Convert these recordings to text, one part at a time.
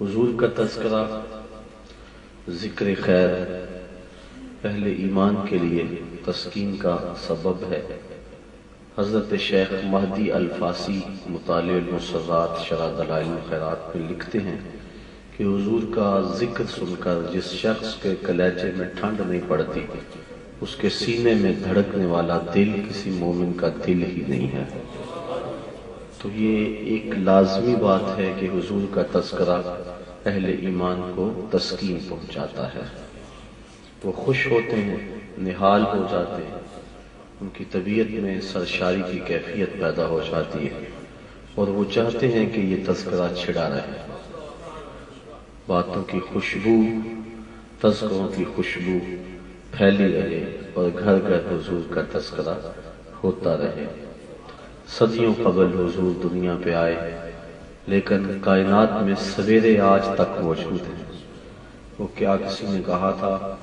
حضور کا تذکرہ ذکر خیر اہل ایمان کے لیے تسکین کا سبب ہے۔ حضرت شیخ مہدی الفاسی مطالع المسرات شرح دلائل الخیرات میں لکھتے ہیں کہ حضور کا ذکر سن کر جس شخص کے کلیجے میں ٹھنڈ نہیں پڑتی، اس کے سینے میں دھڑکنے والا دل کسی مومن کا دل ہی نہیں ہے۔ تو یہ ایک لازمی بات ہے کہ حضور کا تذکرہ اہل ایمان کو تسکین پہنچاتا ہے۔ وہ خوش ہوتے ہیں، نہال ہو جاتے ہیں، ان کی طبیعت میں سرشاری کی کیفیت پیدا ہو جاتی ہے اور وہ چاہتے ہیں کہ یہ تذکرہ چھڑا رہے۔ باتوں کی خوشبو، تذکروں کی خوشبو پھیلی رہے اور گھر گھر حضور کا تذکرہ ہوتا رہے۔ صدیوں قبل حضور دنیا پہ آئے، لیکن کائنات میں سویرے آج تک موجود ہیں۔ وہ کیا کسی نے کہا تھا،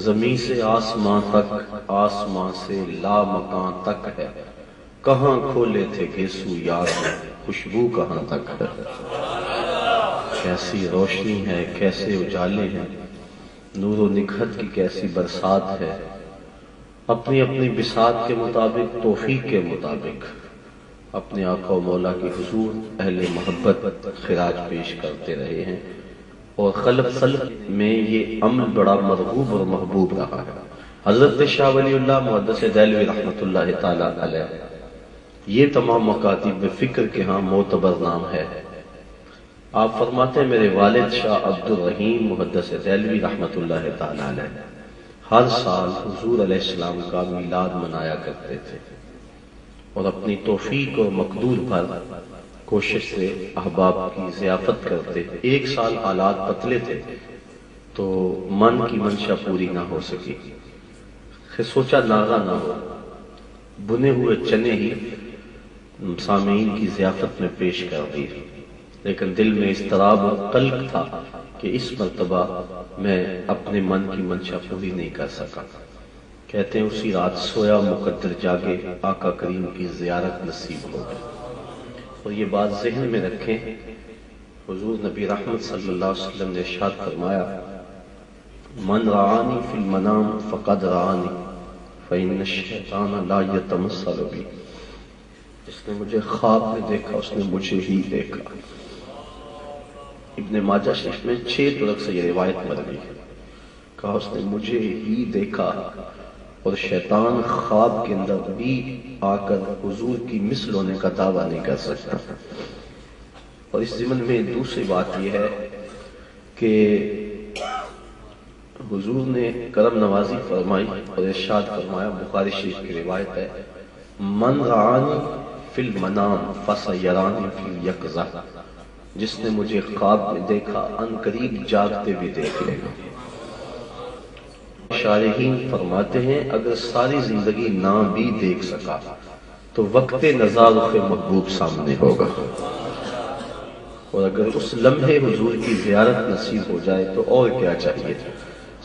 زمین سے آسمان تک، آسمان سے لا مکان تک ہے، کہاں کھولے تھے گیسو یار میں، خوشبو کہاں تک ہے۔ کیسی روشنی ہے، کیسے اجالے ہیں، نور و نکہت کی کیسی برسات ہے۔ اپنی اپنی بساط کے مطابق، توفیق کے مطابق اپنے آقا و مولا کی حضور اہل محبت خراج پیش کرتے رہے ہیں، اور خلق میں یہ عمل بڑا مرغوب اور محبوب رہا ہے۔ حضرت شاہ ولی اللہ محدث دہلوی رحمۃ اللہ تعالی علیہ، یہ تمام مکاتب فکر کے ہاں معتبر نام ہے۔ آپ فرماتے ہیں میرے والد شاہ عبد الرحیم محدث دہلوی رحمۃ اللہ تعالی علیہ ہر سال حضور علیہ السلام کا میلاد منایا کرتے تھے، اور اپنی توفیق اور مقدور پر کوشش سے احباب کی ضیافت کرتے۔ ایک سال حالات پتلے تھے تو من کی منشا پوری نہ ہو سکی، سوچا ناغہ نہ ہو، بنے ہوئے چنے ہی سامعین کی ضیافت میں پیش کر دیے، لیکن دل میں اضطراب اور قلق تھا کہ اس مرتبہ میں اپنے من کی منشا پوری نہیں کر سکا۔ کہتے ہیں اسی رات سویا مقدر جاگے، آقا کریم کی زیارت نصیب ہو گئی۔ اور یہ بات ذہن میں رکھیں، حضور نبی رحمت صلی اللہ علیہ وسلم نے ارشاد فرمایا، من رعانی فی المنام فقد رعانی فإن الشیطان لا یتمثل بی۔ جس نے مجھے خواب میں دیکھا اس نے مجھے ہی دیکھا۔ ابن ماجہ شریف میں 6 طرق سے یہ روایت مروی ہے، کہا اس نے مجھے ہی دیکھا، اور شیطان خواب کے اندر بھی آ کر حضور کی مثل ہونے کا دعویٰ نہیں کر سکتا۔ اور اس ضمن میں دوسری بات یہ ہے کہ حضور نے کرم نوازی فرمائی اور ارشاد فرمایا، بخاری شریف کی روایت ہے، من رعانی فی المنام فسیرانی فی الیقظہ۔ جس نے مجھے خواب میں دیکھا ان قریب جاگتے بھی دیکھ لے گا۔ شارحین فرماتے ہیں اگر ساری زندگی نہ بھی دیکھ سکا تو وقت نظار محبوب سامنے ہوگا، اور اگر اس لمحے حضور کی زیارت نصیب ہو جائے تو اور کیا چاہیے،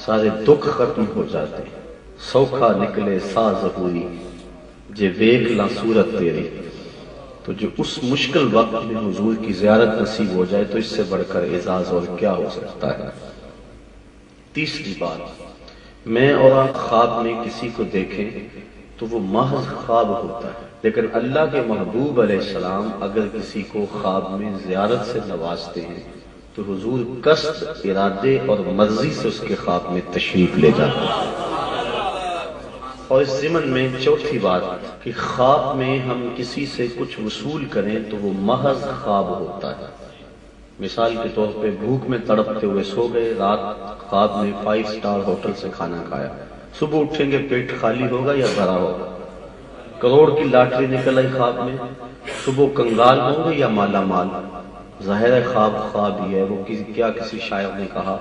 سارے دکھ ختم ہو جاتے۔ سوکھا نکلے سا ظہوری جے ویکھ لا صورت تیری۔ تو جو اس مشکل وقت میں حضور کی زیارت نصیب ہو جائے تو اس سے بڑھ کر اعزاز اور کیا ہو سکتا ہے۔ تیسری بات، میں اور آپ خواب میں کسی کو دیکھیں تو وہ محض خواب ہوتا ہے، لیکن اللہ کے محبوب علیہ السلام اگر کسی کو خواب میں زیارت سے نوازتے ہیں تو حضور قصد، ارادے اور مرضی سے اس کے خواب میں تشریف لے جاتے ہیں۔ اور اس ضمن میں چوتھی بات کہ خواب میں ہم کسی سے کچھ وصول کریں تو وہ محض خواب ہوتا ہے۔ مثال کے طور پہ بھوک میں تڑپتے ہوئے سو گئے، رات خواب میں 5 سٹار ہوٹل سے کھانا کھایا، صبح اٹھیں گے پیٹ خالی ہوگا یا بھرا ہوگا۔ کروڑ کی لاٹری نکل آئی خواب میں، صبح کنگال ہوں گے یا مالا مال۔ ظاہر ہے خواب ہی ہے۔ وہ کیا کسی شاعر نے کہا،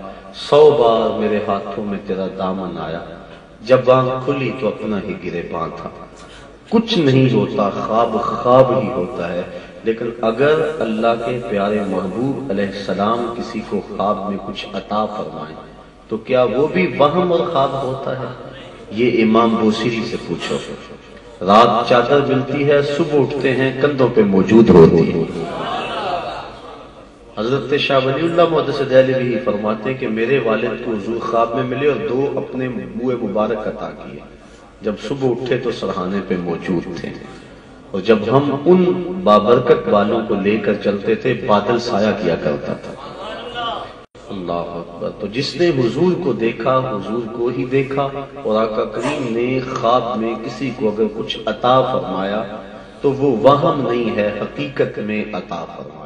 100 بار میرے ہاتھوں میں تیرا دامن آیا، جب آنکھ کھلی تو اپنا ہی گریباں تھا۔ کچھ نہیں ہوتا، خواب ہی ہوتا ہے۔ لیکن اگر اللہ کے پیارے محبوب علیہ السلام کسی کو خواب میں کچھ عطا فرمائیں تو کیا وہ بھی وہم اور خواب ہوتا ہے؟ یہ امام بوصیری سے پوچھو۔ رات چادر ملتی ہے، صبح اٹھتے ہیں کندھوں پہ موجود ہوتی ہے۔ حضرت شاہ ولی اللہ محدث دہلوی فرماتے ہیں کہ میرے والد کو حضور خواب میں ملے اور 2 اپنے بوئے مبارک عطا کیے. جب صبح اٹھے تو سرہانے پہ موجود تھے، اور جب ہم ان بابرکت والوں کو لے کر چلتے تھے بادل سایہ کیا کرتا تھا. اللہ اکبر. تو جس نے حضور کو دیکھا حضور کو ہی دیکھا، اور آقا کریم نے خواب میں کسی کو اگر کچھ عطا فرمایا تو وہ وہم نہیں ہے، حقیقت میں عطا فرمایا.